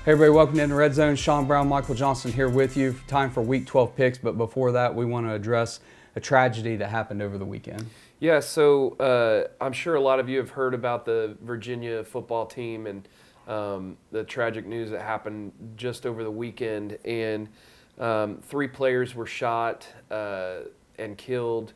Hey everybody, welcome to Red Zone. Sean Brown, Michael Johnson here with you. Time for Week 12 picks, but before that, we want to address a tragedy that happened over the weekend. Yeah, so I'm sure a lot of you have heard about the Virginia football team and the tragic news that happened just over the weekend. And 3 players were shot and killed.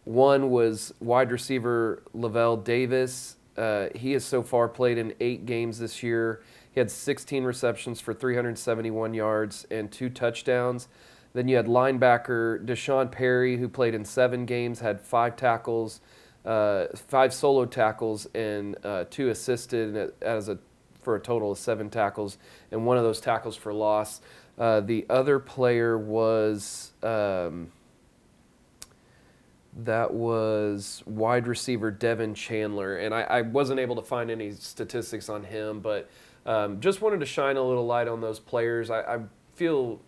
One was wide receiver Lavelle Davis. He has so far played in 8 games this year. He had 16 receptions for 371 yards and 2 touchdowns. Then you had linebacker Deshaun Perry, who played in 7 games, had 5 tackles, 5 solo tackles, and 2 assisted for a total of 7 tackles, and 1 of those tackles for loss. The other player was that was wide receiver Devin Chandler, and I wasn't able to find any statistics on him, but just wanted to shine a little light on those players. I feel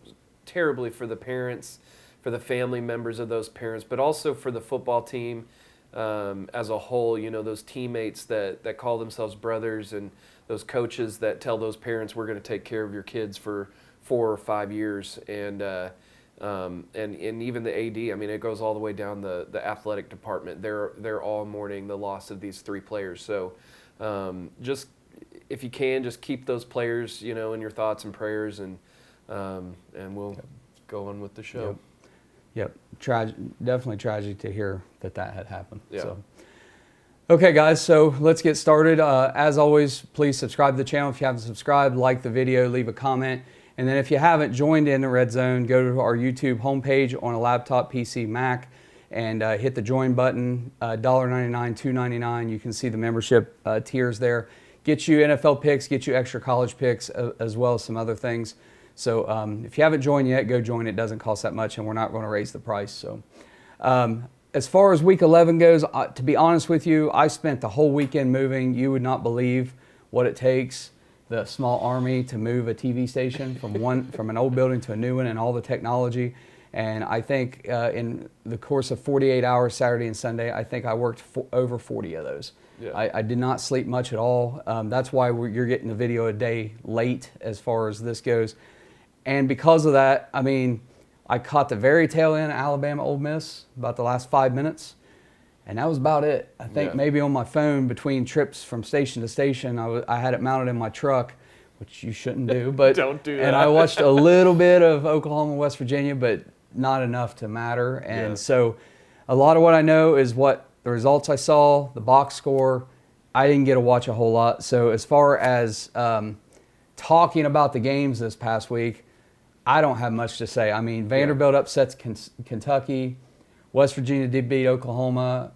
terribly for the parents, for the family members of those parents, but also for the football team as a whole. You know, those teammates that call themselves brothers, and those coaches that tell those parents, we're going to take care of your kids for 4 or 5 years, and even the AD. I mean, it goes all the way down the athletic department. They're all mourning the loss of these 3 players. So just if you can, just keep those players, you know, in your thoughts and prayers, and we'll go on with the show. Yep. Definitely tragic to hear that had happened. Yeah. So. Okay, guys, so let's get started. As always, please subscribe to the channel if you haven't subscribed, like the video, leave a comment. And then if you haven't joined in the Red Zone, go to our YouTube homepage on a laptop, PC, Mac, and hit the join button, $1.99, $2.99. You can see the membership tiers there. Get you NFL picks, get you extra college picks, as well as some other things. So if you haven't joined yet, go join. It doesn't cost that much, and we're not going to raise the price. So as far as Week 11 goes, to be honest with you, I spent the whole weekend moving. You would not believe what it takes, the small army, to move a TV station from an old building to a new one, and all the technology. And I think in the course of 48 hours, Saturday and Sunday, I think I worked over 40 of those. Yeah. I did not sleep much at all. That's why you're getting the video a day late as far as this goes. And because of that, I mean, I caught the very tail end of Alabama Ole Miss, about the last 5 minutes, and that was about it. I think maybe on my phone between trips from station to station, I had it mounted in my truck, which you shouldn't do. But don't do that. And I watched a little bit of Oklahoma and West Virginia, but not enough to matter. And so a lot of what I know is what the results I saw, the box score. I didn't get to watch a whole lot. So as far as talking about the games this past week, I don't have much to say. I mean, Vanderbilt upsets Kentucky. West Virginia did beat Oklahoma.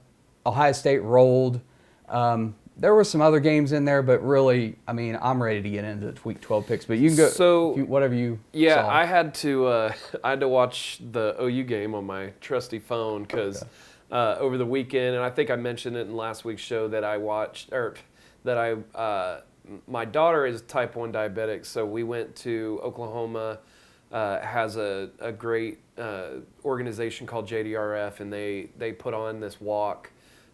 Ohio State rolled. There were some other games in there, but really, I mean, I'm ready to get into the Week 12 picks. But you can go whatever you saw. I had to watch the OU game on my trusty phone because over the weekend, and I think I mentioned it in last week's show that my daughter is type 1 diabetic, so we went to Oklahoma. Has a great organization called JDRF, and they put on this walk,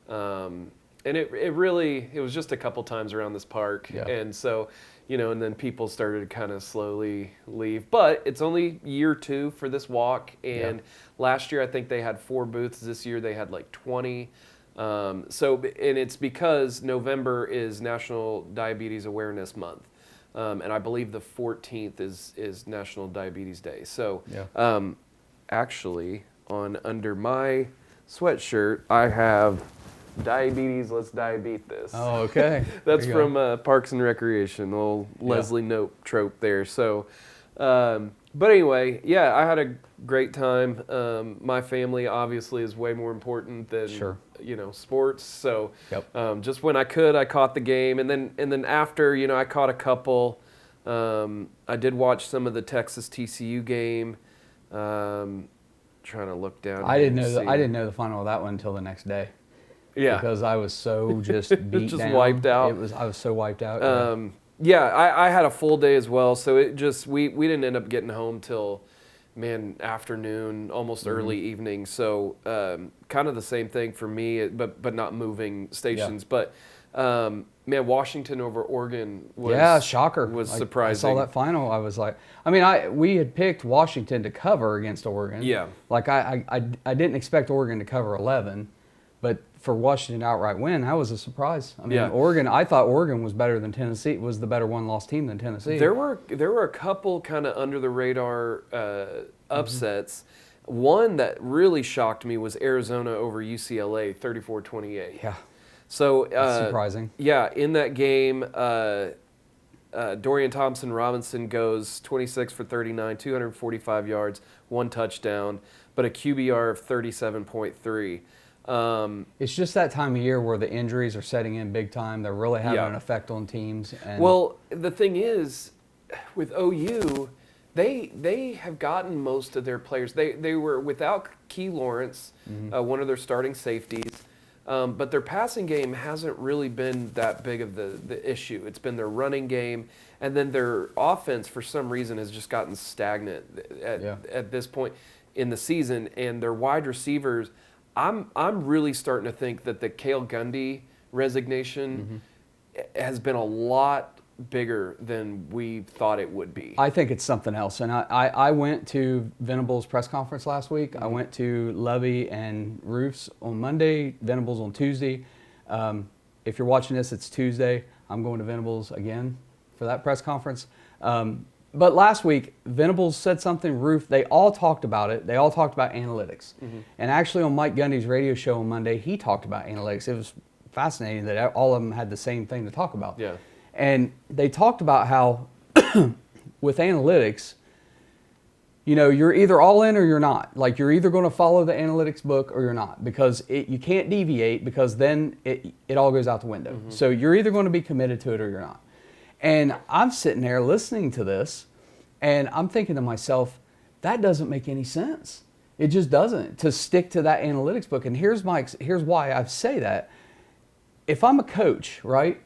and it was just a couple times around this park, and so, you know, and then people started to kind of slowly leave, but it's only year 2 for this walk, and last year I think they had 4 booths. This year they had like 20. And it's because November is National Diabetes Awareness Month. And I believe the 14th is National Diabetes Day. So actually, under my sweatshirt, I have diabetes, let's diabeat this. Oh, okay. That's from Parks and Recreation, old Leslie Knope trope there. So, but anyway, I had a great time. My family obviously is way more important than sports. So just when I could, I caught the game, and then after, you know, I caught a couple. I did watch some of the Texas TCU game. Trying to look down. I didn't know the final of that one until the next day. Yeah, because I was so just beat just down. Wiped out. I was so wiped out. I had a full day as well, so it just we didn't end up getting home till afternoon, almost early evening. So kind of the same thing for me, but not moving stations. Yeah. But Man, Washington over Oregon was shocker. Was like, surprising. I saw that final. I was like, I mean, we had picked Washington to cover against Oregon. Yeah. Like I didn't expect Oregon to cover 11, but for Washington to outright win, that was a surprise. I mean, Yeah. Oregon. I thought Oregon was better than Tennessee. Was the better one-loss team than Tennessee. There were a couple kind of under the radar upsets. One that really shocked me was Arizona over UCLA, 34-28. Yeah. So That's surprising. Yeah, in that game, Dorian Thompson-Robinson goes 26 for 39, 245 yards, 1 touchdown, but a QBR of 37.3. It's just that time of year where the injuries are setting in big time. They're really having Yeah. an effect on teams. And Well, the thing is, with OU, they have gotten most of their players. They were without Key Lawrence, one of their starting safeties. But their passing game hasn't really been that big of the issue. It's been their running game, and then their offense, for some reason, has just gotten stagnant at this point in the season. And their wide receivers, I'm really starting to think that the Cale Gundy resignation has been a lot bigger than we thought it would be. I think it's something else. And I went to Venables' press conference last week. I went to Levy and Roof's on Monday, Venables on Tuesday. If you're watching this, it's Tuesday. I'm going to Venables again for that press conference. But last week, Venables said something, Roof, they all talked about it. They all talked about analytics. And actually on Mike Gundy's radio show on Monday, he talked about analytics. It was fascinating that all of them had the same thing to talk about. Yeah. And they talked about how with analytics, you know, you're either all in or you're not. Like you're either going to follow the analytics book or you're not, because you can't deviate, because then it all goes out the window. So you're either going to be committed to it or you're not. And I'm sitting there listening to this and I'm thinking to myself, that doesn't make any sense. It just doesn't, to stick to that analytics book. And here's why I say that. If I'm a coach, right?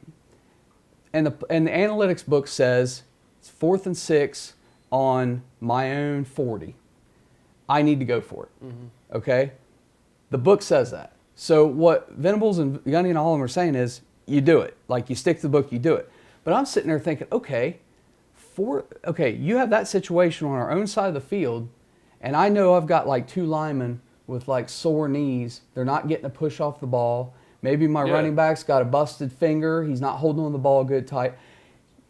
And the analytics book says it's 4th and 6 on my own 40. I need to go for it. Okay? The book says that. So what Venables and Gundy and all of them are saying is you do it. Like you stick to the book, you do it. But I'm sitting there thinking, okay, you have that situation on our own side of the field, and I know I've got like 2 linemen with like sore knees. They're not getting a push off the ball. Maybe my running back's got a busted finger. He's not holding on the ball good tight.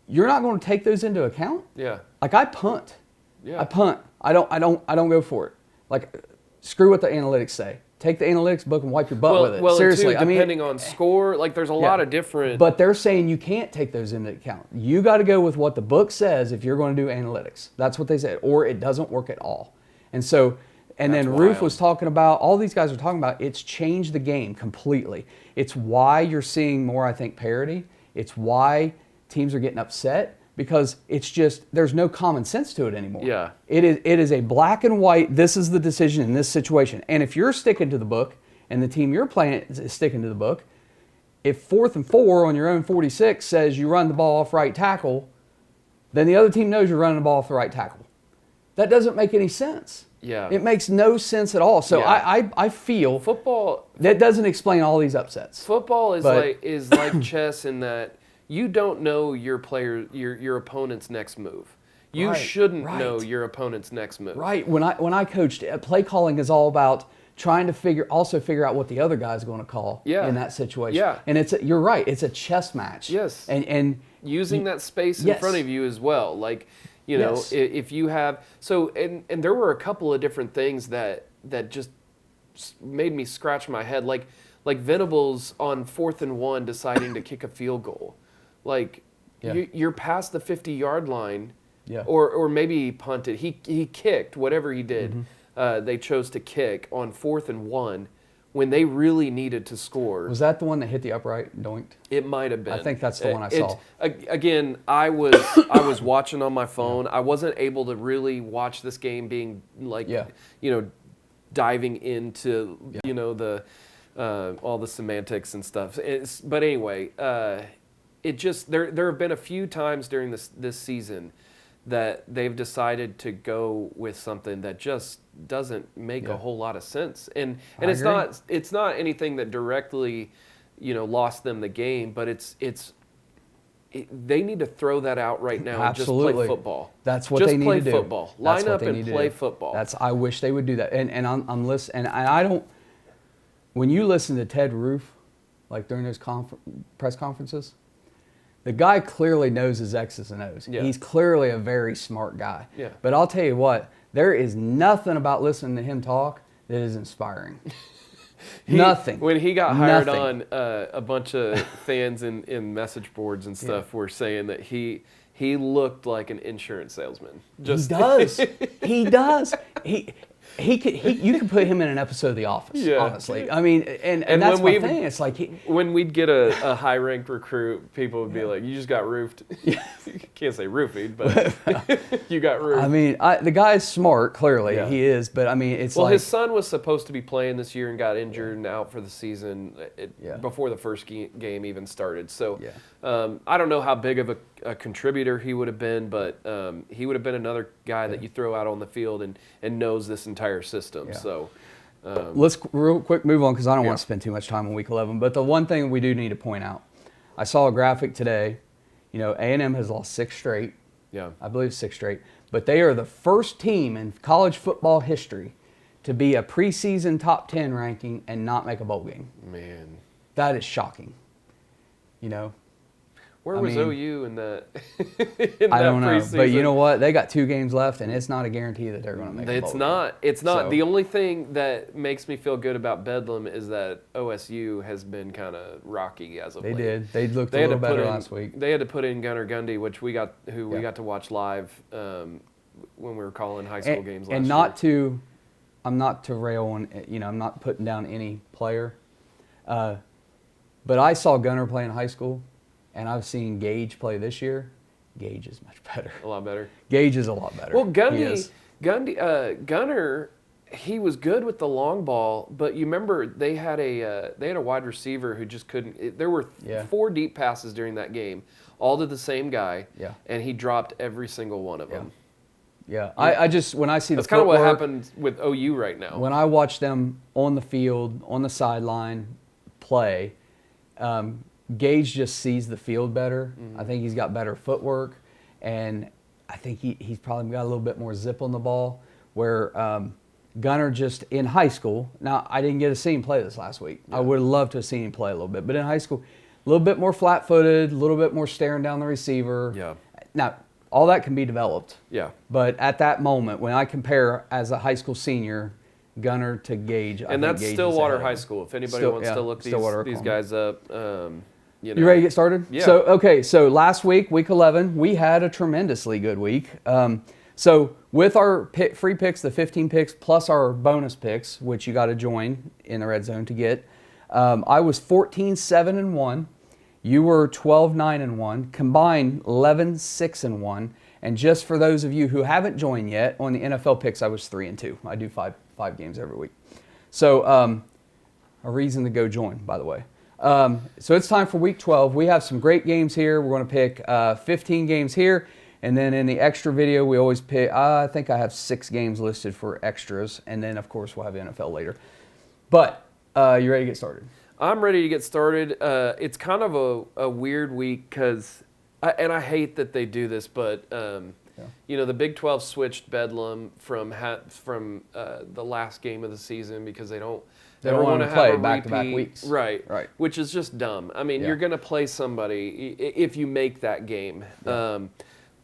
You're not going to take those into account? Yeah. Like I punt. Yeah. I punt. I don't go for it. Like screw what the analytics say. Take the analytics book and wipe your butt with it. Well, Seriously. and too, depending on score, like there's a lot of different. But they're saying you can't take those into account. You got to go with what the book says if you're going to do analytics. That's what they said, or it doesn't work at all. And so. And That's then Roof wild. was talking about, all these guys are talking about, it's changed the game completely. It's why you're seeing more, I think, parity. It's why teams are getting upset, because it's just, there's no common sense to it anymore. Yeah. It is a black and white, this is the decision in this situation. And if you're sticking to the book and the team you're playing is sticking to the book, if 4th and 4 on your own 46 says you run the ball off right tackle, then the other team knows you're running the ball off the right tackle. That doesn't make any sense. Yeah. It makes no sense at all. So I feel football that doesn't explain all these upsets. Football is like chess in that you don't know your opponent's next move. You shouldn't know your opponent's next move. Right. When I coached, play calling is all about trying to figure out what the other guy's going to call in that situation. Yeah. And you're right. It's a chess match. Yes. And using that space in front of you as well. Like, you know, if you have and there were a couple of different things that just made me scratch my head. Like Venables on 4th and 1 deciding to kick a field goal. Like you're past the 50-yard line. Yeah. Or maybe he punted. He kicked, whatever he did. They chose to kick on 4th and 1 when they really needed to score. Was that the one that hit the upright, doinked? It might have been. I think that's the one I saw. Again, I was watching on my phone. I wasn't able to really watch this game being like, you know, diving into, you know, the all the semantics and stuff. But anyway, it just there have been a few times during this season that they've decided to go with something that just doesn't make a whole lot of sense. And it's not anything that directly, you know, lost them the game, but it's they need to throw that out right now Absolutely. and just play football. That's what they need to do. Just play football. Line up and play football. I wish they would do that. And I'm listening. And I don't. When you listen to Ted Roof, like during those press conferences, the guy clearly knows his X's and O's. Yeah. He's clearly a very smart guy. Yeah. But I'll tell you what, there is nothing about listening to him talk that is inspiring. Nothing. When he got hired on, a bunch of fans in message boards and stuff were saying that he looked like an insurance salesman. He does. He does. You could put him in an episode of The Office, honestly. I mean, and that's my thing. It's like when we'd get a high-ranked recruit, people would be like, "You just got roofed." You can't say roofied, but you got roofed. I mean, the guy is smart. Clearly, he is. But I mean, it's his son was supposed to be playing this year and got injured and out for the season before the first game even started. So I don't know how big of a contributor he would have been, but he would have been another guy that you throw out on the field and knows this entire system. So let's real quick move on because I don't want to spend too much time on week 11. But the one thing we do need to point out, I saw a graphic today. You know, A&M has lost 6 straight. Yeah, I believe 6 straight. But they are the first team in college football history to be a preseason top 10 ranking and not make a bowl game. Man, that is shocking. You know. Where was OU in that? I don't know, but you know what? They got 2 games left, and it's not a guarantee that they're going to make a bowl game. It's not. So, the only thing that makes me feel good about Bedlam is that OSU has been kind of rocky as of late. They did. They looked a little better last week. They had to put in Gunnar Gundy, which we got to watch live when we were calling high school games last year. And I'm not to rail on, I'm not putting down any player, but I saw Gunnar play in high school. And I've seen Gage play this year. Gage is much better. A lot better. Gage is a lot better. Well, Gunnar, he was good with the long ball, but you remember they had a wide receiver who just couldn't. There were 4 deep passes during that game, all to the same guy, and he dropped every single one of them. Yeah. I just when I see that's kind of what happened with OU right now. When I watch them on the field, on the sideline, play. Gage just sees the field better. I think he's got better footwork, and I think he's probably got a little bit more zip on the ball, where Gunnar just in high school, now I didn't get to see him play this last week. I would have loved to have seen him play a little bit, but in high school, a little bit more flat-footed, a little bit more staring down the receiver. Yeah. Now, all that can be developed. Yeah. But at that moment, when I compare as a high school senior, Gunnar to Gage, and that's Stillwater High School. If anybody wants to look these guys up, you ready to get started? Yeah. So last week, week 11, we had a tremendously good week. So with our free picks, the 15 picks, plus our bonus picks, which you got to join in the Red Zone to get, I was 14-7-1. You were 12-9-1. Combined 11-6-1. And just for those of you who haven't joined yet, on the NFL picks, I was 3-2. I do five games every week. So a reason to go join, by the way. So it's time for week 12. We have some great games here. We're going to pick 15 games here. And then in the extra video, we always pick, I think I have 6 games listed for extras. And then, of course, we'll have NFL later. But you ready to get started? I'm ready to get started. It's kind of a weird week because, and I hate that they do this, but the Big 12 switched Bedlam from the last game of the season because they don't want to play back-to-back weeks. Right. Which is just dumb. I mean, you're going to play somebody if you make that game. Yeah.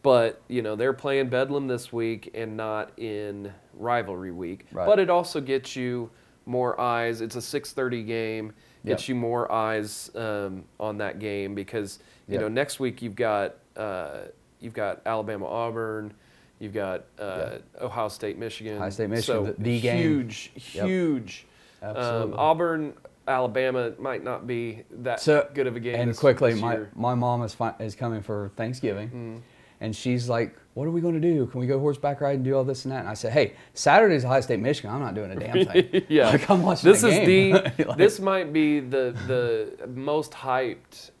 But, they're playing Bedlam this week and not in rivalry week. Right. But it also gets you more eyes. It's a 6:30 game. Gets you more eyes on that game because, next week you've got Alabama, Auburn. You've got Ohio State, Michigan. Ohio State, Michigan, so the game. Huge. Absolutely. Auburn, Alabama might not be that good of a game. And quickly, my mom is coming for Thanksgiving, and she's like, "What are we going to do? Can we go horseback ride and do all this and that?" And I said, "Hey, Saturday's Ohio State, Michigan. I'm not doing a damn thing. Like, I'm watching the game." This might be the most hyped.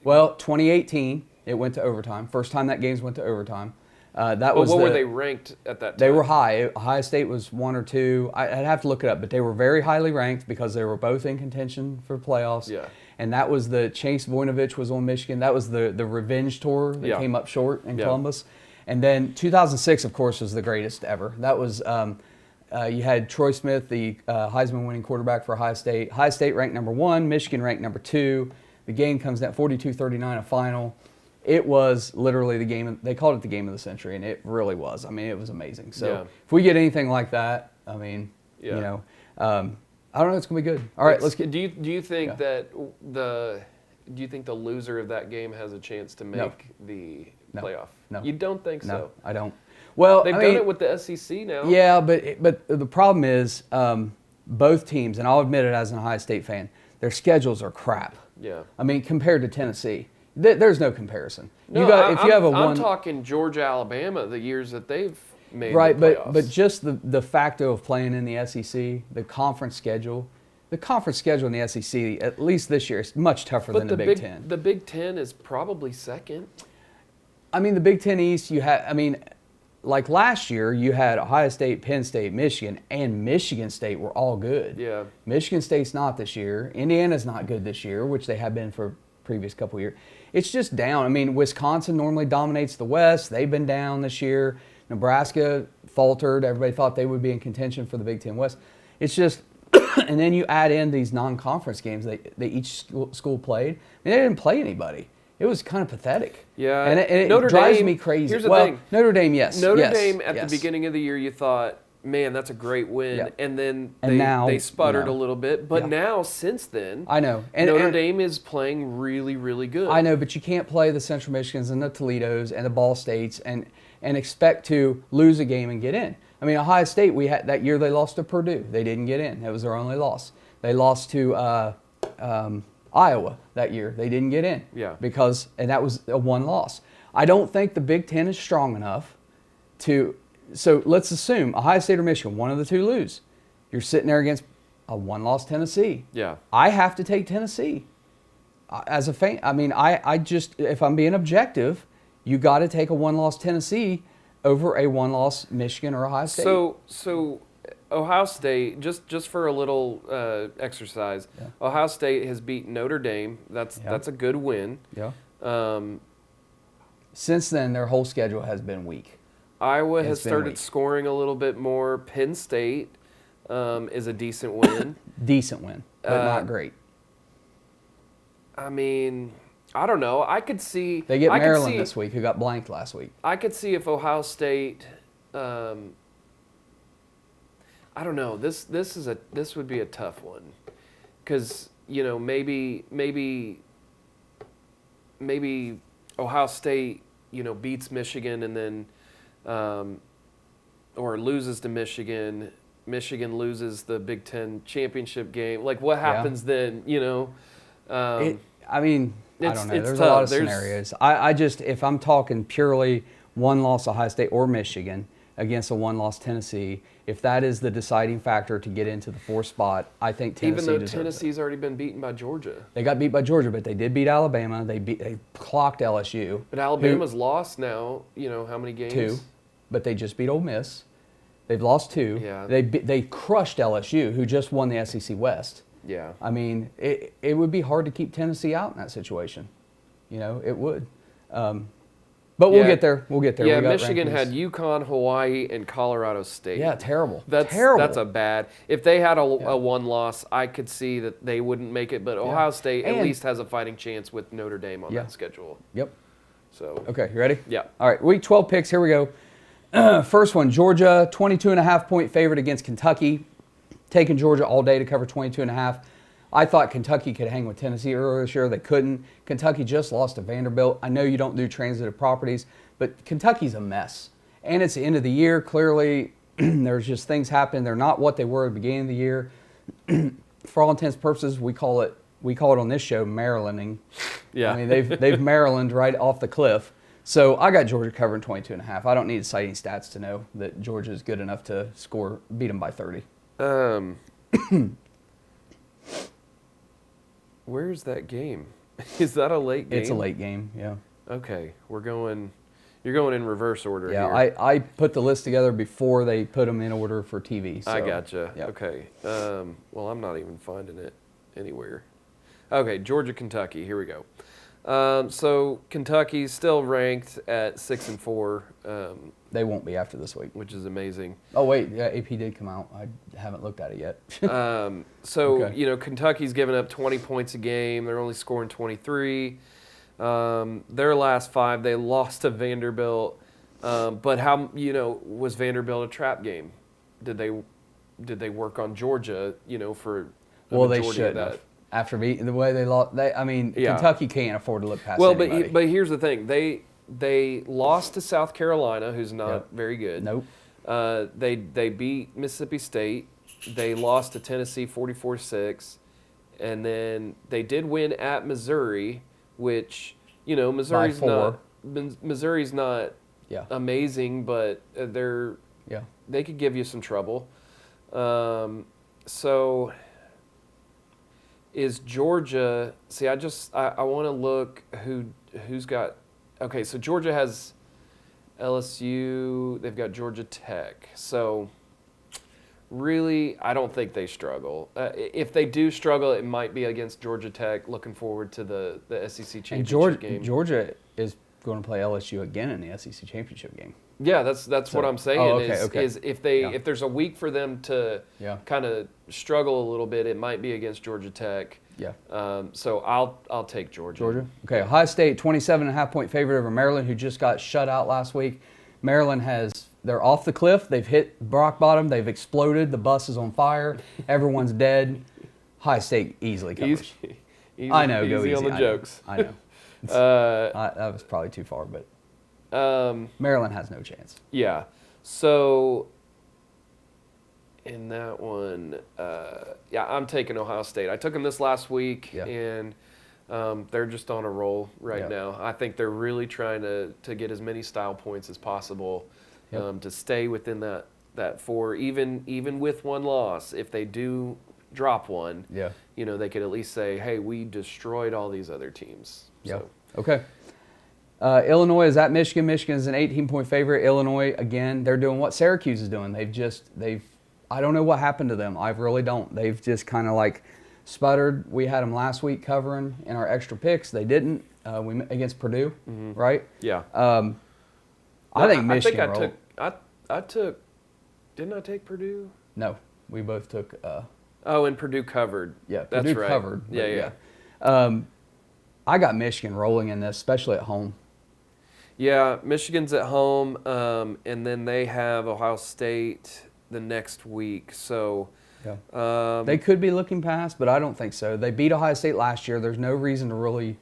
Well, 2018, it went to overtime. First time that game's went to overtime. What were they ranked at that time? They were high. Ohio State was 1 or 2. I'd have to look it up, but they were very highly ranked because they were both in contention for playoffs. Yeah. And that was the Chase Voinovich was on Michigan. That was the revenge tour that came up short in Columbus. And then 2006, of course, was the greatest ever. That was you had Troy Smith, the Heisman-winning quarterback for Ohio State. Ohio State ranked number 1, Michigan ranked number 2. The game comes down 42-39, a final. It was literally the game. They called it the game of the century, and it really was. I mean, it was amazing. So if we get anything like that, I mean, you know, I don't know. It's gonna be good. All right, let's get. Do you think that do you think the loser of that game has a chance to make the playoff? No. You don't think so? No, I don't. Well, they've done it with the SEC now. Yeah, but the problem is both teams, and I'll admit it as an Ohio State fan, their schedules are crap. Yeah. I mean, compared to Tennessee. There's no comparison. No, I'm talking Georgia, Alabama, the years that they've made the playoffs. but just the facto of playing in the SEC, the conference schedule in the SEC, at least this year, is much tougher than the Big Ten. The Big Ten is probably second. I mean, the Big Ten East, like last year, you had Ohio State, Penn State, Michigan, and Michigan State were all good. Yeah. Michigan State's not this year. Indiana's not good this year, which they have been for previous couple of years. It's just down. I mean, Wisconsin normally dominates the West. They've been down this year. Nebraska faltered. Everybody thought they would be in contention for the Big Ten West. It's just, and then you add in these non-conference games that each school played. I mean, they didn't play anybody. It was kind of pathetic. Yeah. And it drives me crazy. Here's the thing. Notre Dame, yes. Notre Dame at the beginning of the year, you thought, man, that's a great win. Yeah. And then they sputtered a little bit. But now, since then, I know. Notre Dame is playing really, really good. I know, but you can't play the Central Michigans and the Toledos and the Ball States and expect to lose a game and get in. I mean, Ohio State, that year they lost to Purdue. They didn't get in. That was their only loss. They lost to Iowa that year. They didn't get in. Yeah. And that was a one loss. I don't think the Big Ten is strong enough to. So let's assume Ohio State or Michigan, one of the two lose. You're sitting there against a one-loss Tennessee. Yeah. I have to take Tennessee. As a fan, I mean, I just, if I'm being objective, you got to take a one-loss Tennessee over a one-loss Michigan or Ohio State. So Ohio State, just for a little exercise, Ohio State has beaten Notre Dame. That's a good win. Yeah. Since then, their whole schedule has been weak. Iowa has started scoring a little bit more. Penn State is a decent win. Decent win, but not great. I mean, I don't know. I could see they get Maryland this week, who got blanked last week. I could see if Ohio State. I don't know. This would be a tough one, because maybe Ohio State beats Michigan and then. Or loses to Michigan. Michigan loses the Big Ten championship game. Like, what happens then? I don't know. There's a lot of scenarios. I just, if I'm talking purely one-loss Ohio State or Michigan against a one-loss Tennessee, if that is the deciding factor to get into the 4th spot, I think Tennessee even though deserves Tennessee's already been beaten by Georgia. They got beat by Georgia, but they did beat Alabama. They clocked LSU. But Alabama's lost now. How many games? 2. But they just beat Ole Miss. They've lost 2. Yeah. They crushed LSU, who just won the SEC West. Yeah. I mean, it would be hard to keep Tennessee out in that situation. It would. But we'll get there. We'll get there. Yeah, Michigan had UConn, Hawaii, and Colorado State. Yeah, terrible. Terrible. That's a bad. If they had a one loss, I could see that they wouldn't make it. But Ohio State at least has a fighting chance with Notre Dame on that schedule. Yep. So. Okay, you ready? Yeah. All right, week 12 picks. Here we go. First one, Georgia, 22.5-point favorite against Kentucky. Taking Georgia all day to cover 22.5. I thought Kentucky could hang with Tennessee earlier this year. They couldn't. Kentucky just lost to Vanderbilt. I know you don't do transitive properties, but Kentucky's a mess. And it's the end of the year. Clearly, there's just things happening. They're not what they were at the beginning of the year. For all intents and purposes, we call it on this show Marylanding. Yeah. I mean, they've Maryland right off the cliff. So I got Georgia covering 22.5. I don't need citing stats to know that Georgia is good enough to beat them by 30. Where's that game? Is that a late game? It's a late game, yeah. Okay, we're going. You're going in reverse order Yeah, here. I put the list together before they put them in order for TV. So, I gotcha. yeah. Okay. Well, I'm not even finding it anywhere. Okay, Georgia, Kentucky. Here we go. So Kentucky's still ranked at 6-4, They won't be after this week. which is amazing. Oh, wait. Yeah, AP did come out. I haven't looked at it yet. So, Kentucky's given up 20 points a game. They're only scoring 23. Their last 5, they lost to Vanderbilt. But how, was Vanderbilt a trap game? Did they work on Georgia, for the Well, they majority should of that? have. After the way they lost, Yeah. Kentucky can't afford to look past Well, anybody. but here's the thing. They lost to South Carolina, who's not very good. Nope. They beat Mississippi State. They lost to Tennessee 44-6. And then they did win at Missouri, which, Missouri's By 4. not Yeah. amazing, but Yeah. they could give you some trouble. So is Georgia? See, I want to look who's got. Okay, so Georgia has LSU. They've got Georgia Tech. So really, I don't think they struggle. If they do struggle, it might be against Georgia Tech. Looking forward to the SEC championship game. Georgia is going to play LSU again in the SEC championship game. Yeah, that's what I'm saying. Okay. Is if there's a week for them to kind of struggle a little bit, it might be against Georgia Tech. Yeah. So I'll take Georgia. Georgia. Okay. Ohio State 27.5-point favorite over Maryland, who just got shut out last week. Maryland they're off the cliff. They've hit rock bottom. They've exploded. The bus is on fire. Everyone's dead. Ohio State easily covers. Easy, I know. Go easy easy on the jokes. I know. That was probably too far, but Maryland has no chance. Yeah. So in that one, I'm taking Ohio State. I took them this last week, and they're just on a roll right now. I think they're really trying to get as many style points as possible to stay within that 4, even with one loss. If they do drop one, they could at least say, hey, we destroyed all these other teams. Yeah. So. Okay. Illinois is at Michigan. Michigan is an 18-point favorite. Illinois, again, they're doing what Syracuse is doing. I don't know what happened to them. I really don't. They've just kind of like sputtered. We had them last week covering in our extra picks. They didn't. We against Purdue, right? Yeah. I think Michigan rolled. Didn't I take Purdue? No, we both took. And Purdue covered. Yeah, that's Purdue right. covered. Yeah. I got Michigan rolling in this, especially at home. Yeah, Michigan's at home, and then they have Ohio State the next week. So they could be looking past, but I don't think so. They beat Ohio State last year. There's no reason to really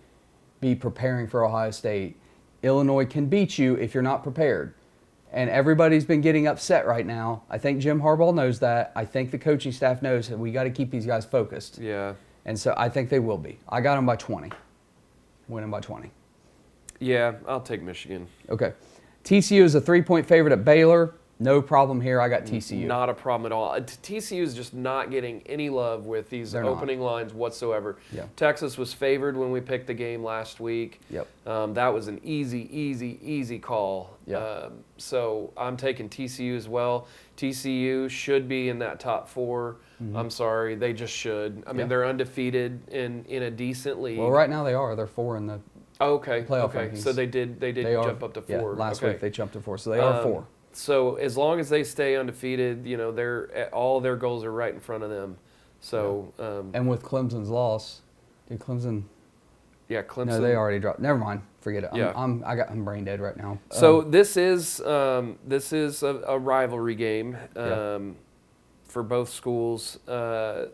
be preparing for Ohio State. Illinois can beat you if you're not prepared. And everybody's been getting upset right now. I think Jim Harbaugh knows that. I think the coaching staff knows that we got to keep these guys focused. Yeah. And so I think they will be. I got them by 20. Winning by 20. Yeah, I'll take Michigan. Okay. TCU is a 3-point favorite at Baylor. No problem here. I got TCU. Not a problem at all. TCU is just not getting any love with these opening lines whatsoever. Yeah. Texas was favored when we picked the game last week. Yep. That was an easy call. Yeah. So I'm taking TCU as well. TCU should be in that top 4. I'm sorry, they just should. I mean, they're undefeated in a decent league. Well, right now they are. They're 4 in the playoff rankings. So they did jump up to 4. Yeah, last week they jumped to 4, so they are 4. So as long as they stay undefeated, all their goals are right in front of them. So and with Clemson's loss, did Clemson? Yeah, Clemson. No, they already dropped. Never mind. Forget it. Yeah. I'm brain dead right now. So this is a rivalry game for both schools. There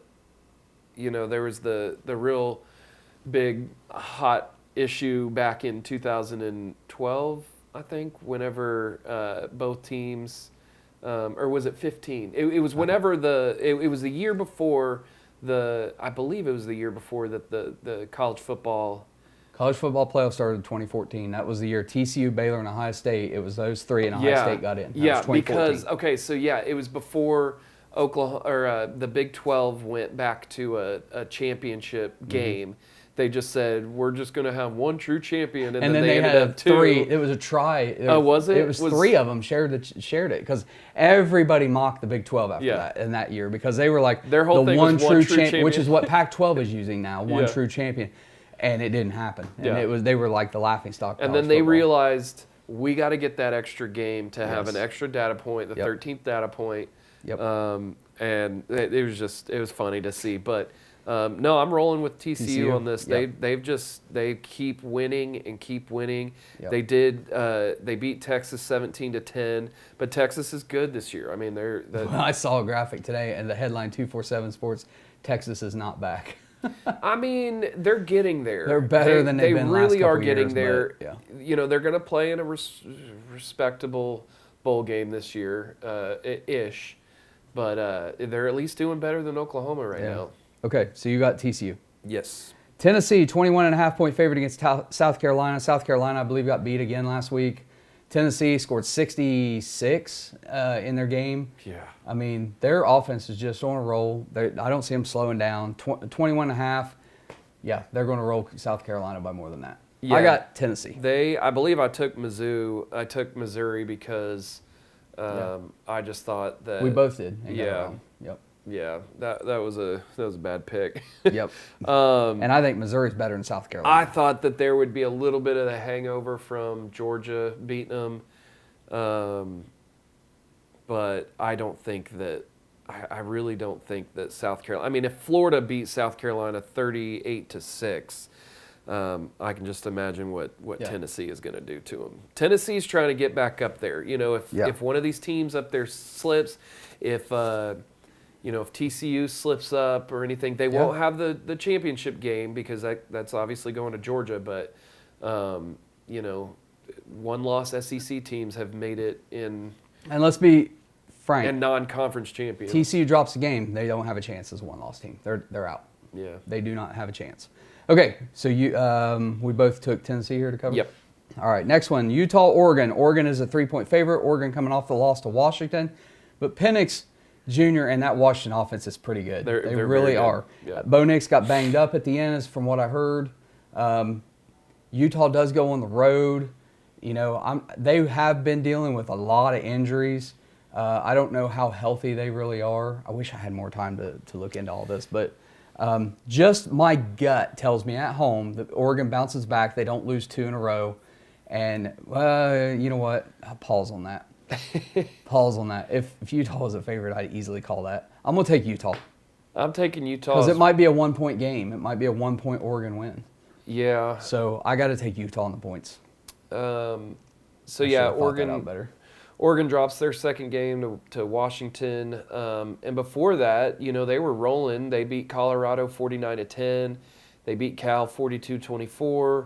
was the real big hot issue back in 2012. I think whenever both teams, or was it 15? It was whenever it was the year before I believe it was the year before that the college football playoff started in 2014. That was the year TCU, Baylor, and Ohio State. It was those 3, and Ohio State got in. That was 2014. It was before Oklahoma or the Big 12 went back to a championship game. they just said, we're just going to have one true champion, and then they had ended up two. 3. It was a try. Was it? It was 3 of them shared it because everybody mocked the Big 12 after that in that year because they were like their whole the thing one was true champion, which is what Pac-12 is using now, one true champion, and it didn't happen. And they were like the laughingstock. And then they realized we got to get that extra game to have an extra data point, the 13th data point. And it was funny to see, but. No, I'm rolling with TCU on this. They keep winning and keep winning. They beat Texas 17-10, but Texas is good this year. I mean, I saw a graphic today, and the headline 247 Sports: Texas is not back. I mean, they're getting there. They're better than they've been last couple years. They really are getting there. But, you know, they're going to play in a respectable bowl game this year, ish. But they're at least doing better than Oklahoma right now. Okay, so you got TCU. Yes. Tennessee, 21.5-point favorite against South Carolina. South Carolina, I believe, got beat again last week. Tennessee scored 66 in their game. Yeah. I mean, their offense is just on a roll. I don't see them slowing down. 21.5. Yeah, they're going to roll South Carolina by more than that. Yeah. I got Tennessee. I believe I took Mizzou. I took Missouri because I just thought that we both did. Yep. Yeah, that was a bad pick. Yep. And I think Missouri's better than South Carolina. I thought that there would be a little bit of a hangover from Georgia beating them, but I don't think that. I really don't think that South Carolina. I mean, if Florida beat South Carolina 38-6, I can just imagine what Tennessee is going to do to them. Tennessee's trying to get back up there. You know, if one of these teams up there slips, if TCU slips up or anything, they won't have the championship game because that's obviously going to Georgia. But, one-loss SEC teams have made it in. And let's be frank. And non-conference champions. TCU drops a game, they don't have a chance as a one-loss team. They're out. Yeah. They do not have a chance. Okay, so we both took Tennessee here to cover? Yep. All right, next one, Utah, Oregon. Oregon is a 3-point favorite. Oregon coming off the loss to Washington. But Penix Jr. and that Washington offense is pretty good. They really are. Yeah. Bo Nix got banged up at the end, is from what I heard. Utah does go on the road. You know, they have been dealing with a lot of injuries. I don't know how healthy they really are. I wish I had more time to look into all this, but just my gut tells me at home that Oregon bounces back. They don't lose 2 in a row, and you know what? I'll pause on that. Pause on that. If Utah was a favorite, I'd easily call that. I'm going to take Utah. I'm taking Utah. Because it might be a 1-point game. It might be a 1-point Oregon win. Yeah. So I got to take Utah on the points. Oregon drops their second game to Washington. And before that, they were rolling. They beat Colorado 49-10. They beat Cal 42-24.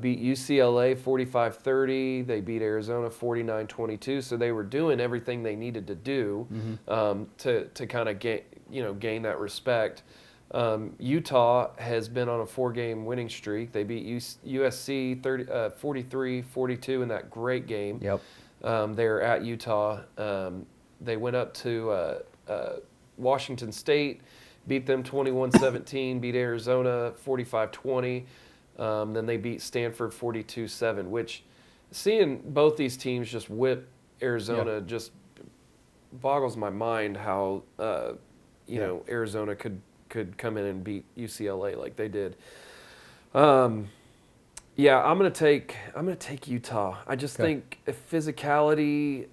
Beat UCLA 45-30. They beat Arizona 49-22. So they were doing everything they needed to do to kind of gain that respect. Utah has been on a 4-game winning streak. They beat USC 43-42 in that great game. Yep. They're at Utah. They went up to Washington State, beat them 21-17, beat Arizona 45-20. Then they beat Stanford 42-7, which seeing both these teams just whip Arizona just boggles my mind how Arizona could come in and beat UCLA like they did. I'm gonna take Utah. I just think physicality,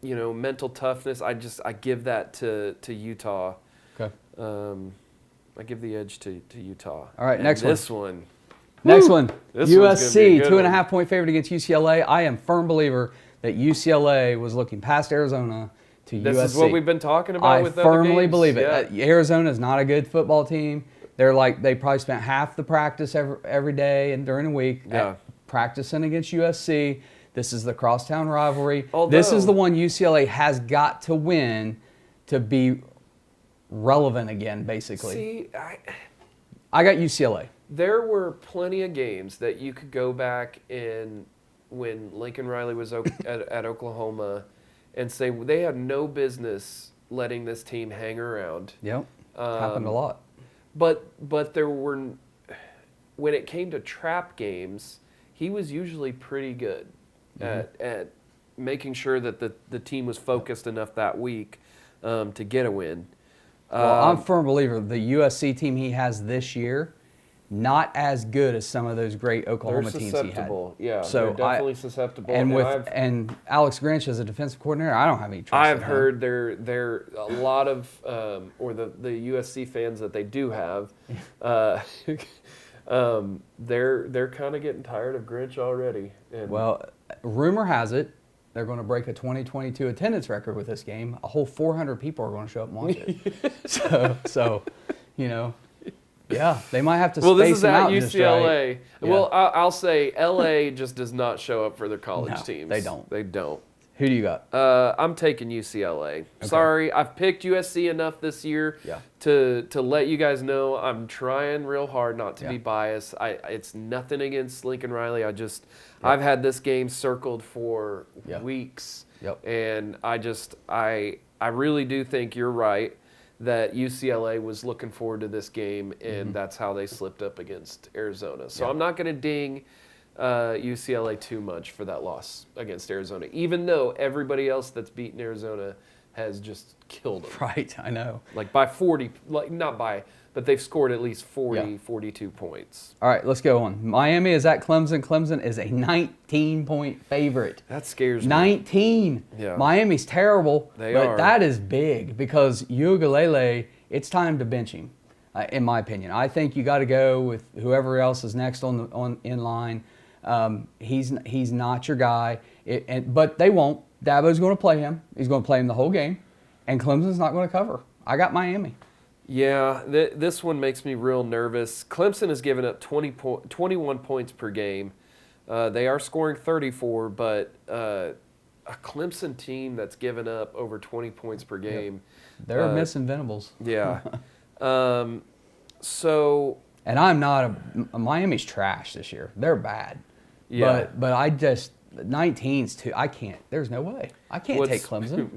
mental toughness. I give that to Utah. Okay. I give the edge to Utah. All right, next one. This USC, 2.5-point favorite against UCLA. I am a firm believer that UCLA was looking past Arizona to USC. This is what we've been talking about with other games. I firmly believe it. Arizona is not a good football team. They probably spent half the practice every day and during the week practicing against USC. This is the crosstown rivalry. This is the one UCLA has got to win to be relevant again, basically. See, I got UCLA. There were plenty of games that you could go back in when Lincoln Riley was at Oklahoma and say they had no business letting this team hang around. Yep, happened a lot. But there were when it came to trap games, he was usually pretty good at making sure that the team was focused enough that week to get a win. Well, I'm a firm believer the USC team he has this year, not as good as some of those great Oklahoma teams he had. Susceptible. Yeah, So they're definitely susceptible. And Alex Grinch as a defensive coordinator, I don't have any trust in I've him. heard there a lot of or the USC fans that they do have, they're kind of getting tired of Grinch already. And well, rumor has it they're going to break a 2022 attendance record with this game. A whole 400 people are going to show up and watch it. so yeah, they might have to space them out. Well, this is at UCLA. Just right. Well, I'll say LA just does not show up for their college teams. They don't. They don't. Who do you got? I'm taking UCLA. Okay. Sorry, I've picked USC enough this year to let you guys know I'm trying real hard not to be biased. It's nothing against Lincoln Riley. I've had this game circled for weeks, and I really do think you're right that UCLA was looking forward to this game, and that's how they slipped up against Arizona. So I'm not going to ding UCLA too much for that loss against Arizona, even though everybody else that's beaten Arizona has just killed them. Right, I know. Like by 40, but they've scored at least 42 points. All right, let's go on. Miami is at Clemson. Clemson is a 19-point favorite. That scares me. 19. Yeah. Miami's terrible, but that is big because Uiagalelei, it's time to bench him, in my opinion. I think you got to go with whoever else is next in line. He's not your guy, but they won't. Dabo's going to play him. He's going to play him the whole game, and Clemson's not going to cover. I got Miami. Yeah, this one makes me real nervous. Clemson has given up 21 points per game. They are scoring 34, but a Clemson team that's given up over 20 points per game. They're missing Venables. Yeah. And I'm not Miami's trash this year. They're bad. Yeah. But I just 19's too. I can't. There's no way. I can't take Clemson.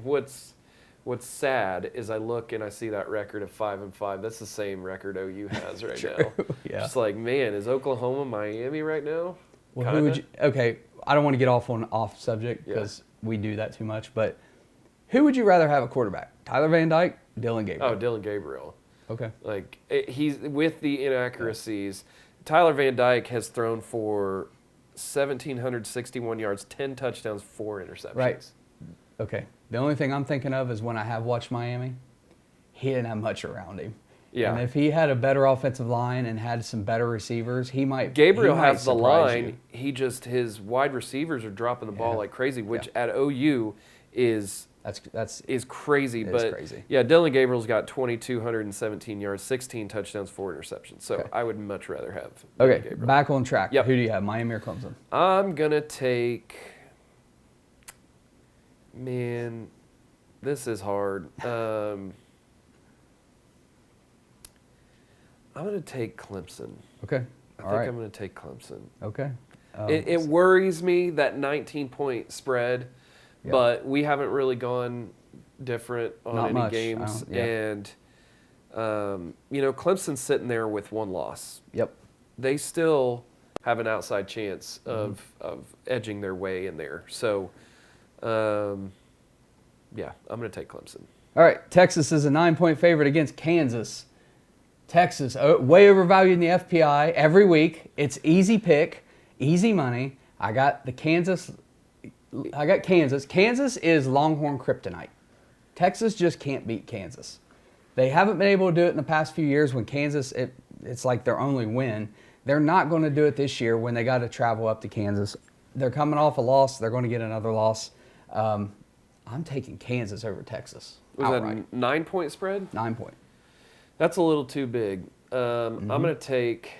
What's sad is I look and I see that record of 5-5. That's the same record OU has right now. Yeah. Just like, man, is Oklahoma Miami right now? Well, who would you? Okay, I don't want to get off subject because we do that too much. But who would you rather have a quarterback? Tyler Van Dyke, Dylan Gabriel? Oh, Dylan Gabriel. Okay. Like he's with the inaccuracies. Tyler Van Dyke has thrown for 1,761 yards, 10 touchdowns, 4 interceptions. Right. Okay. The only thing I'm thinking of is when I have watched Miami, he didn't have much around him. Yeah. And if he had a better offensive line and had some better receivers, he might. Gabriel he might has the line. you. His wide receivers are dropping the ball like crazy, which at OU is crazy. But crazy. Yeah, Dylan Gabriel's got 2,217 yards, 16 touchdowns, 4 interceptions. So I would much rather have Dylan Gabriel. Back on track. Yep. Who do you have, Miami or Clemson? I'm gonna take. Man, this is hard. I'm going to take Clemson. Okay. I think I'm going to take Clemson. Okay. It worries me, that 19-point spread, but we haven't really gone different on any games. And, Clemson's sitting there with one loss. Yep. They still have an outside chance of edging their way in there. So, I'm going to take Clemson. All right, Texas is a 9-point favorite against Kansas. Texas, way overvalued in the FPI every week. It's easy pick, easy money. I got Kansas. Kansas is Longhorn kryptonite. Texas just can't beat Kansas. They haven't been able to do it in the past few years when Kansas, it's like their only win. They're not going to do it this year when they got to travel up to Kansas. They're coming off a loss. They're going to get another loss. I'm taking Kansas over Texas. Was outright. That a 9-point spread? 9 point. That's a little too big. I'm going to take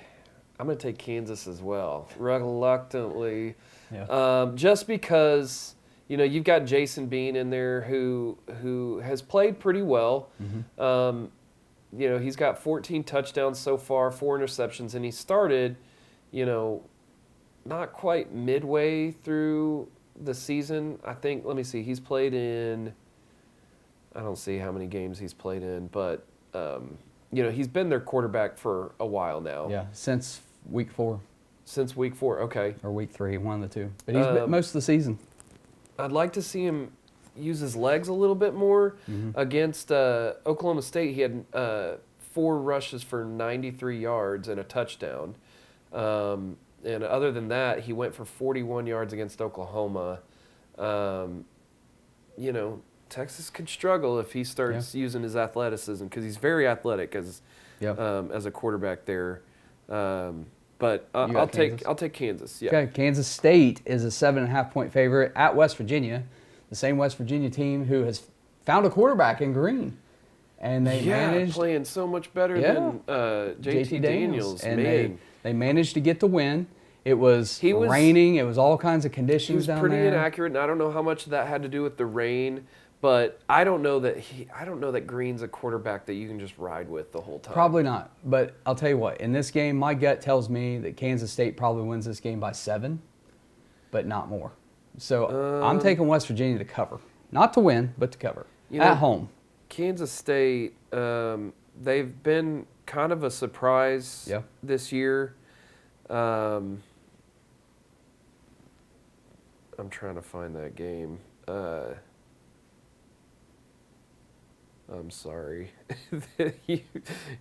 Kansas as well, reluctantly, just because you've got Jason Bean in there who has played pretty well. He's got 14 touchdowns so far, 4 interceptions, and he started, not quite midway through the season. I think, let me see, he's played in, I don't see how many games he's played in, but, he's been their quarterback for a while now. Yeah, since week 4. Since week 4, okay. Or week 3, one of the two. But he's been most of the season. I'd like to see him use his legs a little bit more. Against Oklahoma State, he had 4 rushes for 93 yards and a touchdown. And other than that, he went for 41 yards against Oklahoma. Texas could struggle if he starts using his athleticism, because he's very athletic as a quarterback there. But I'll take Kansas. Yeah. Okay, Kansas State is a 7.5-point favorite at West Virginia, the same West Virginia team who has found a quarterback in Green, and they managed playing so much better than JT Daniels. And they managed to get the win. It was raining. It was all kinds of conditions down there. He was pretty inaccurate, and I don't know how much of that had to do with the rain. But I don't know that Green's a quarterback that you can just ride with the whole time. Probably not. But I'll tell you what, in this game, my gut tells me that Kansas State probably wins this game by 7, but not more. So I'm taking West Virginia to cover. Not to win, but to cover. At home. Kansas State, they've been kind of a surprise this year. I'm trying to find that game. I'm sorry.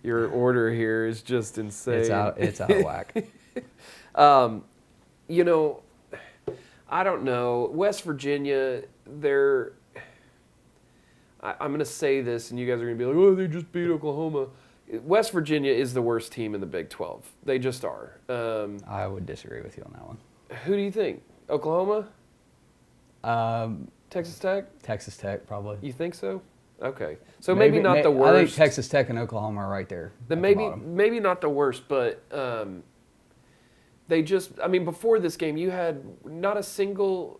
Your order here is just insane. It's out of whack. I don't know. West Virginia, I'm going to say this, and you guys are going to be like, oh, they just beat Oklahoma. West Virginia is the worst team in the Big 12. They just are. I would disagree with you on that one. Who do you think? Oklahoma? Texas Tech? Texas Tech, probably. You think so? Okay. So maybe not the worst. I think Texas Tech and Oklahoma are right there. Then maybe not the worst, but they just, before this game, you had not a single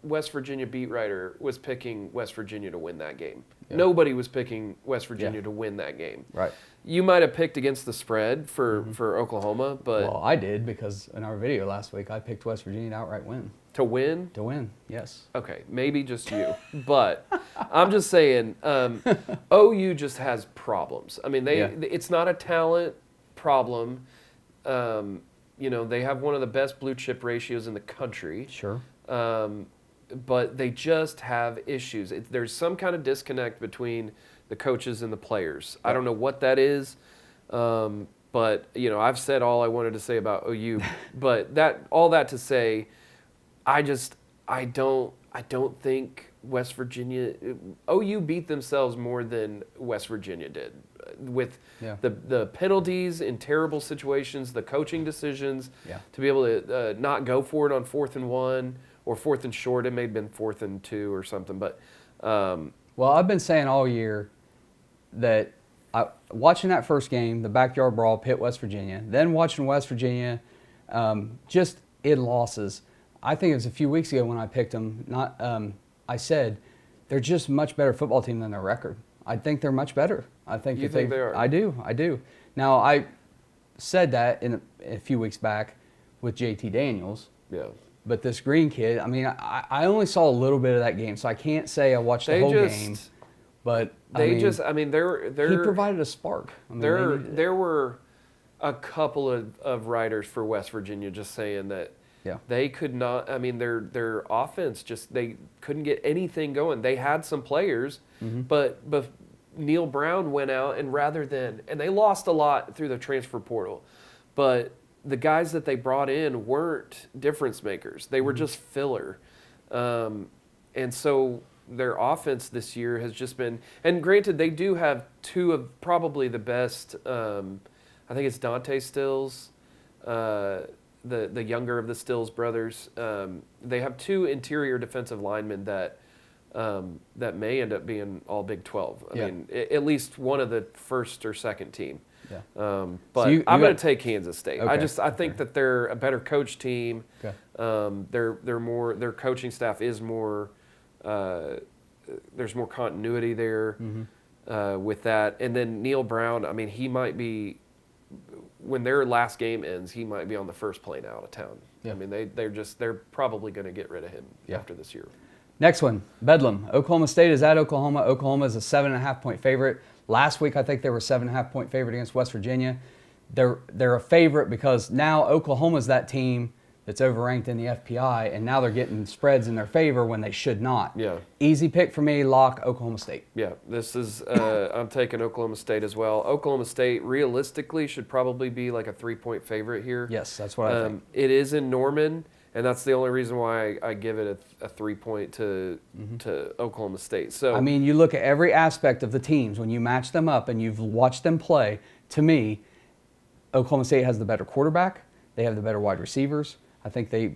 West Virginia beat writer was picking West Virginia to win that game. Yeah. Nobody was picking West Virginia to win that game. Right. You might have picked against the spread for Oklahoma, but... Well, I did, because in our video last week, I picked West Virginia to outright win. To win? To win, yes. Okay, maybe just you. But I'm just saying, OU just has problems. It's not a talent problem. They have one of the best blue chip ratios in the country. Sure. But they just have issues. There's some kind of disconnect between the coaches and the players. I don't know what that is, but I've said all I wanted to say about OU. But all that to say, I don't think West Virginia, OU beat themselves more than West Virginia did with the penalties in terrible situations, the coaching decisions to be able to not go for it on 4th and 1 or 4th and short. It may have been 4th and 2 or something. But well, I've been saying all year that watching that first game, the backyard brawl, Pitt, West Virginia, then watching West Virginia just in losses. I think it was a few weeks ago when I picked them. I said they're just a much better football team than their record. I think they're much better. I think you think they are. I do. Now I said that a few weeks back with JT Daniels. Yeah. But this Green kid, I only saw a little bit of that game, so I can't say I watched the whole game. But he provided a spark. There were a couple of writers for West Virginia just saying that they could not. Their offense they couldn't get anything going. They had some players, but Neil Brown went out and they lost a lot through the transfer portal, but the guys that they brought in weren't difference makers. They were just filler, and so their offense this year has just been. And granted, they do have 2 of probably the best. I think it's Dante Stills. The younger of the Stills brothers. They have 2 interior defensive linemen that may end up being all Big 12. At least one of the first or second team. Yeah. But I'm going to take Kansas State. Okay. I think that they're a better coach team. Okay. Their coaching staff is more. There's more continuity there with that, and then Neil Brown. He might be. When their last game ends, he might be on the first plane out of town. Yeah. They're probably going to get rid of him after this year. Next one, Bedlam. Oklahoma State is at Oklahoma. Oklahoma is a 7.5-point favorite. Last week, I think they were a 7.5-point favorite against West Virginia. they're a favorite because now Oklahoma's that team that's overranked in the FPI, and now they're getting spreads in their favor when they should not. Yeah. Easy pick for me, lock Oklahoma State. Yeah, this is, I'm taking Oklahoma State as well. Oklahoma State realistically should probably be like a 3-point favorite here. Yes, that's what I think. It is in Norman, and that's the only reason why I give it a 3-point to Oklahoma State. So I mean, you look at every aspect of the teams when you match them up and you've watched them play. To me, Oklahoma State has the better quarterback. They have the better wide receivers. I think they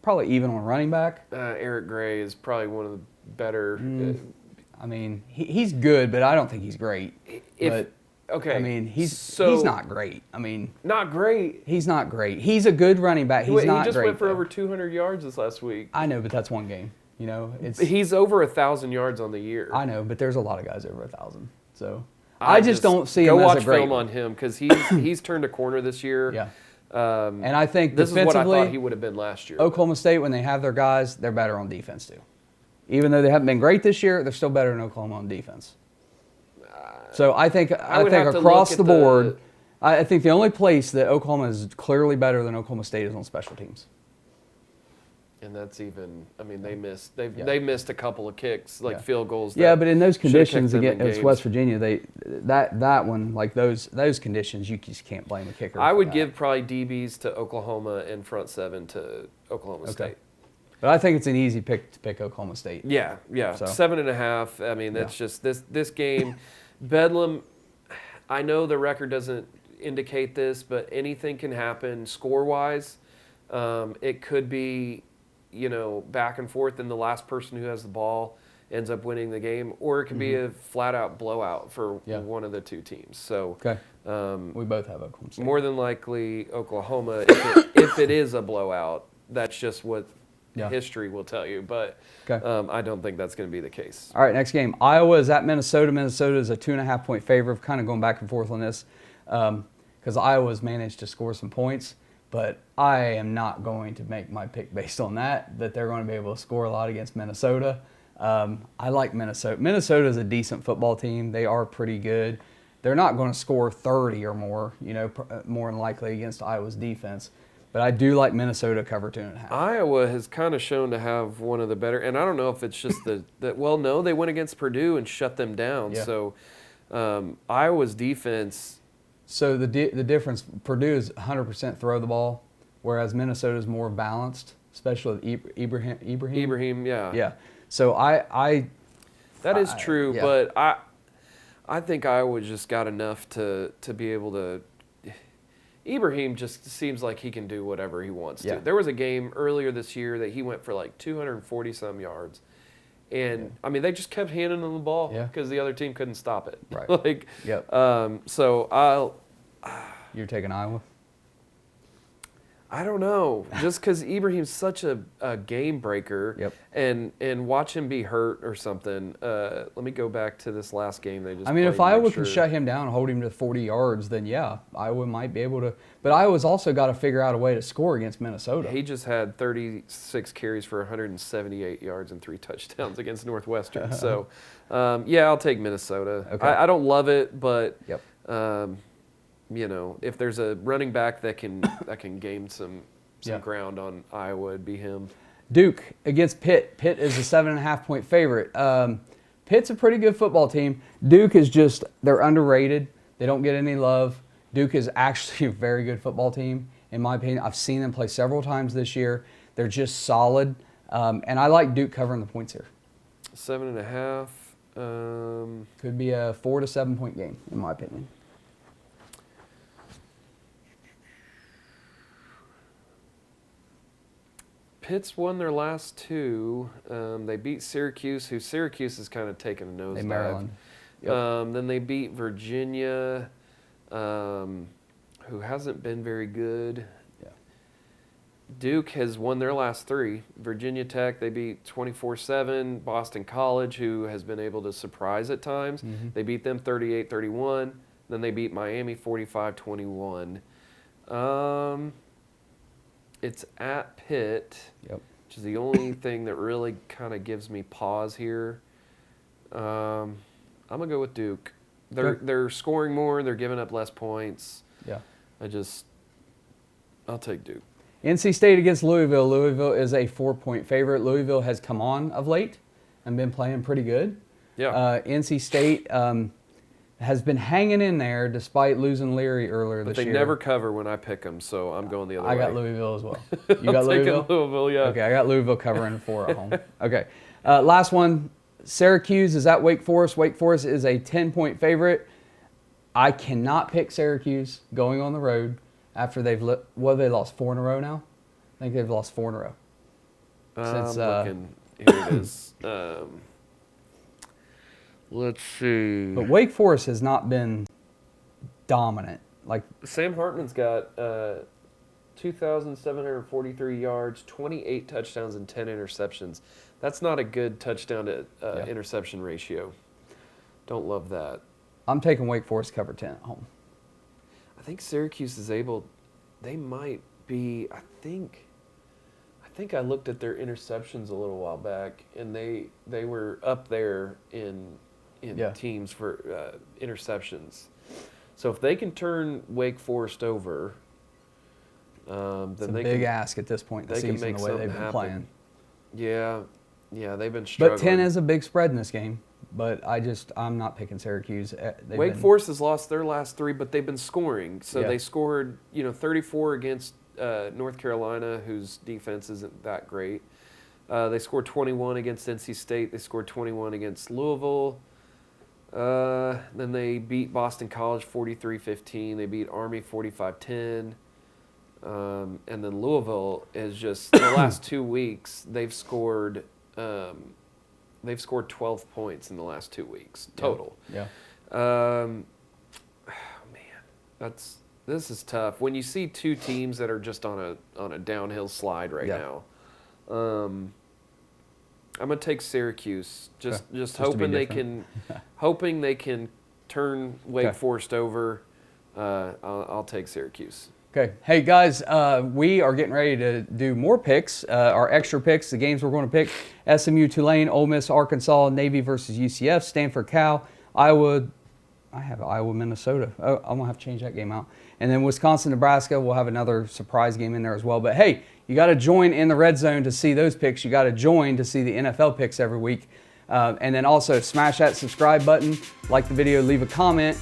probably even on running back. Eric Gray is probably one of the better. I mean, he's good, but I don't think he's great. Okay. I mean, he's not great. I mean, not great. He's not great. He's a good running back. He's not great. He just went for over 200 yards this last week. I know, but that's one game. You know, he's over 1,000 yards on the year. I know, but there's a lot of guys over 1,000. So I just don't see him as a great. Go watch film on him because he's turned a corner this year. Yeah. And I think this is what I defensively, thought he would have been last year. Oklahoma State, when they have their guys, they're better on defense too. Even though they haven't been great this year, they're still better than Oklahoma on defense. So I think across the board, I think the only place that Oklahoma is clearly better than Oklahoma State is on special teams. And that's even. I mean, they missed a couple of kicks, like field goals. Yeah, but in those conditions against West Virginia, that one, like those conditions, you just can't blame the kicker. I would give probably DBs to Oklahoma and front seven to Oklahoma State. But I think it's an easy pick to pick Oklahoma State. Yeah. So. 7.5. I mean, that's just this game. Bedlam. I know the record doesn't indicate this, but anything can happen score-wise. It could be, back and forth, and the last person who has the ball ends up winning the game, or it could be a flat-out blowout for one of the two teams. So, we both have Oklahoma State. More than likely, Oklahoma. If it is a blowout, that's just what history will tell you. But I don't think that's going to be the case. All right, next game. Iowa is at Minnesota. Minnesota is a 2.5-point favorite. Kind of going back and forth on this because Iowa's managed to score some points. But I am not going to make my pick based on that they're going to be able to score a lot against Minnesota. I like Minnesota. Minnesota is a decent football team. They are pretty good. They're not going to score 30 or more, more than likely against Iowa's defense. But I do like Minnesota cover 2.5. Iowa has kind of shown to have one of the better, and I don't know if it's just they went against Purdue and shut them down. Yeah. So Iowa's defense. So the difference, Purdue is 100% throw the ball, whereas Minnesota is more balanced, especially with Ibrahim. Yeah. Yeah. So that is true, but I think Iowa just got enough to be able to. Ibrahim just seems like he can do whatever he wants to. There was a game earlier this year that he went for like 240-some yards. And, I mean, they just kept handing him the ball because the other team couldn't stop it. Right. So You're taking Iowa? I don't know. Just because Ibrahim's such a game breaker, and watch him be hurt or something. Let me go back to this last game they just played. If Iowa can shut him down and hold him to 40 yards, then Iowa might be able to. But Iowa's also got to figure out a way to score against Minnesota. He just had 36 carries for 178 yards and 3 touchdowns against Northwestern. So, I'll take Minnesota. Okay. I don't love it, but if there's a running back that can gain some ground on Iowa, it'd be him. Duke against Pitt. Pitt is a 7.5-point favorite. Pitt's a pretty good football team. Duke is they're underrated. They don't get any love. Duke is actually a very good football team, in my opinion. I've seen them play several times this year. They're just solid. And I like Duke covering the points here. 7.5. Could be a 4 to 7 point game, in my opinion. Pitt's won their last 2. They beat Syracuse, who Syracuse has kind of taken a nosedive. Maryland. Then they beat Virginia, who hasn't been very good. Yeah. Duke has won their last 3. Virginia Tech, they beat 24-7. Boston College, who has been able to surprise at times. Mm-hmm. They beat them 38-31. Then they beat Miami 45-21. It's at Pitt, which is the only thing that really kind of gives me pause here. I'm going to go with Duke. They're scoring more. They're giving up less points. Yeah. I'll take Duke. NC State against Louisville. Louisville is a 4-point favorite. Louisville has come on of late and been playing pretty good. Yeah. NC State has been hanging in there despite losing Leary earlier this year. But they never cover when I pick them, so I'm going the other way. I got Louisville as well. You got Louisville? Louisville, yeah. Okay, I got Louisville covering 4 at home. Okay. Last one, Syracuse is at Wake Forest. Wake Forest is a 10-point favorite. I cannot pick Syracuse going on the road after they've they lost 4 in a row now? I think they've lost 4 in a row. Since, looking. Here it is. Let's see. But Wake Forest has not been dominant. Like Sam Hartman's got 2,743 yards, 28 touchdowns, and 10 interceptions. That's not a good touchdown to interception ratio. Don't love that. I'm taking Wake Forest cover 10 at home. I think Syracuse is able. They might be. I think I looked at their interceptions a little while back, and they were up there in teams for interceptions. So if they can turn Wake Forest over, then it's a they big can, ask at this point in the season, the way they've been playing. Yeah, they've been struggling. But 10 is a big spread in this game. But I'm not picking Syracuse. Wake Forest has lost their last 3, but they've been scoring. So they scored, 34 against North Carolina, whose defense isn't that great. They scored 21 against NC State. They scored 21 against Louisville. Then they beat Boston College 43-15. They beat Army 45-10. And then Louisville is just the last 2 weeks they've scored 12 points in the last 2 weeks total. Yeah. Man, this is tough. When you see 2 teams that are just on a downhill slide right now, I'm gonna take Syracuse. Just hoping they can turn Wake Forest over. I'll take Syracuse. Okay. Hey, guys, we are getting ready to do more picks, our extra picks, the games we're going to pick. SMU, Tulane, Ole Miss, Arkansas, Navy versus UCF, Stanford, Cal, Iowa. I have Iowa, Minnesota. Oh, I'm going to have to change that game out. And then Wisconsin, Nebraska, we'll have another surprise game in there as well. But, hey, you got to join in the Red Zone to see those picks. You got to join to see the NFL picks every week. And then also smash that subscribe button, like the video, leave a comment.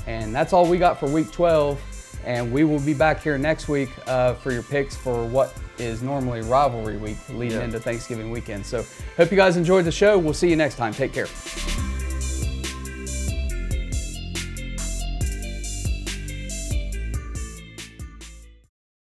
And that's all we got for Week 12. And we will be back here next week for your picks for what is normally rivalry week leading into Thanksgiving weekend. So hope you guys enjoyed the show. We'll see you next time. Take care.